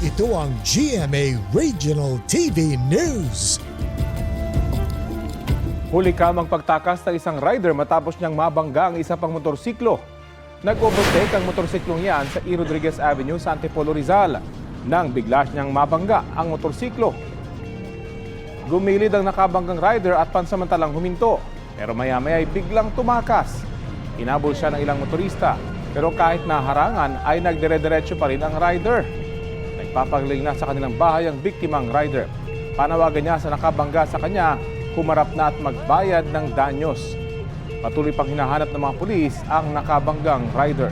Ito ang GMA Regional TV News. Huli kamang pagtakas ng isang rider matapos niyang mabangga ang isa pang motorsiklo. Nag-overtake ang motorsiklong yan sa E. Rodriguez Avenue sa Antipolo, Rizal. Nang bigla niyang mabangga ang motorsiklo. Gumilid ang nakabanggang rider at pansamantalang huminto. Pero maya-maya ay biglang tumakas. Inabol siya ng ilang motorista. Pero kahit naharangan ay nagdire-diretso pa rin ang rider. Nagpapagaling na sa kanilang bahay ang biktimang rider. Panawagan niya sa nakabangga sa kanya, humarap na at magbayad ng danyos. Patuloy pang hinahanap ng mga pulis ang nakabanggang rider.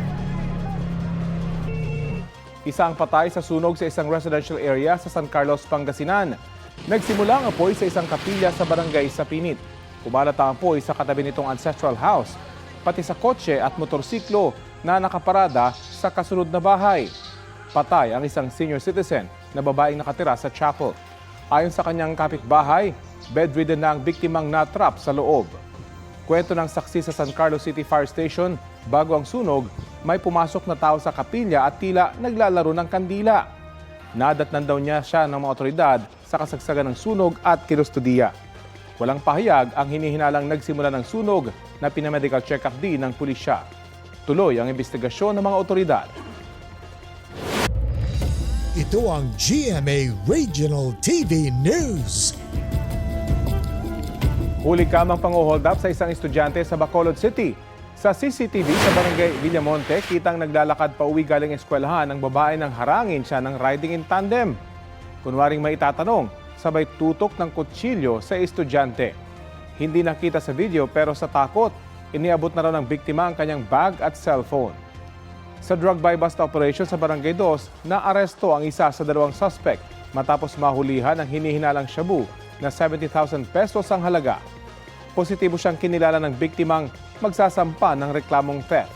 Isang patay sa sunog sa isang residential area sa San Carlos, Pangasinan. Nagsimula ang apoy sa isang kapilya sa barangay Sapinit. Kumalat ang apoy sa katabi nitong ancestral house, pati sa kotse at motorsiklo na nakaparada sa kasunod na bahay. Patay ang isang senior citizen na babaeng nakatira sa chapel. Ayon sa kanyang kapitbahay, bedridden na ang biktimang natrap sa loob. Kwento ng saksi sa San Carlos City Fire Station, bago ang sunog, may pumasok na tao sa kapilya at tila naglalaro ng kandila. Nadatnan daw niya siya ng mga otoridad sa kasagsagan ng sunog at kinustudiya. Walang pahayag ang hinihinalang nagsimula ng sunog na pinamedical check-up din ng pulisya. Tuloy ang investigasyon ng mga otoridad. Ito ang GMA Regional TV News. Huli kamang pang-hold up sa isang estudyante sa Bacolod City. Sa CCTV sa barangay Villamonte, kitang naglalakad pa uwi galing eskwelahan ang babae nang harangin siya ng riding in tandem. Kunwaring may itatanong, sabay tutok ng kutsilyo sa estudyante. Hindi nakita sa video pero sa takot, iniabot na raw ng biktima ang kanyang bag at cellphone. Sa drug buy-bust operation sa Barangay 2, naaresto ang isa sa dalawang suspect matapos mahulihan ang hinihinalang shabu na 70,000 pesos ang halaga. Positibo siyang kinilala ng biktimang magsasampa ng reklamong theft.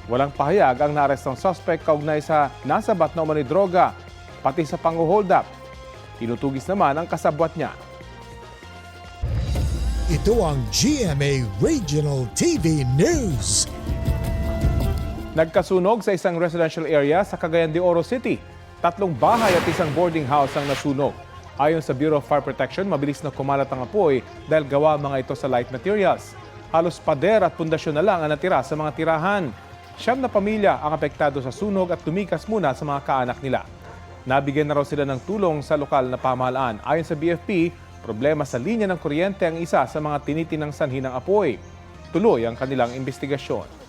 Walang pahayag ang naarestong suspect kaugnay sa nasabat na umano'y droga, pati sa pang-hold up. Tinutugis naman ang kasabwat niya. Ito ang GMA Regional TV News. Nagkasunog sa isang residential area sa Cagayan de Oro City. 3 bahay at isang boarding house ang nasunog. Ayon sa Bureau of Fire Protection, mabilis na kumalat ang apoy dahil gawa mga ito sa light materials. Halos pader at pundasyon na lang ang natira sa mga tirahan. 9 na pamilya ang apektado sa sunog at tumikas muna sa mga kaanak nila. Nabigyan na raw sila ng tulong sa lokal na pamahalaan. Ayon sa BFP, problema sa linya ng kuryente ang isa sa mga tinitinang sanhi ng apoy. Tuloy ang kanilang investigasyon.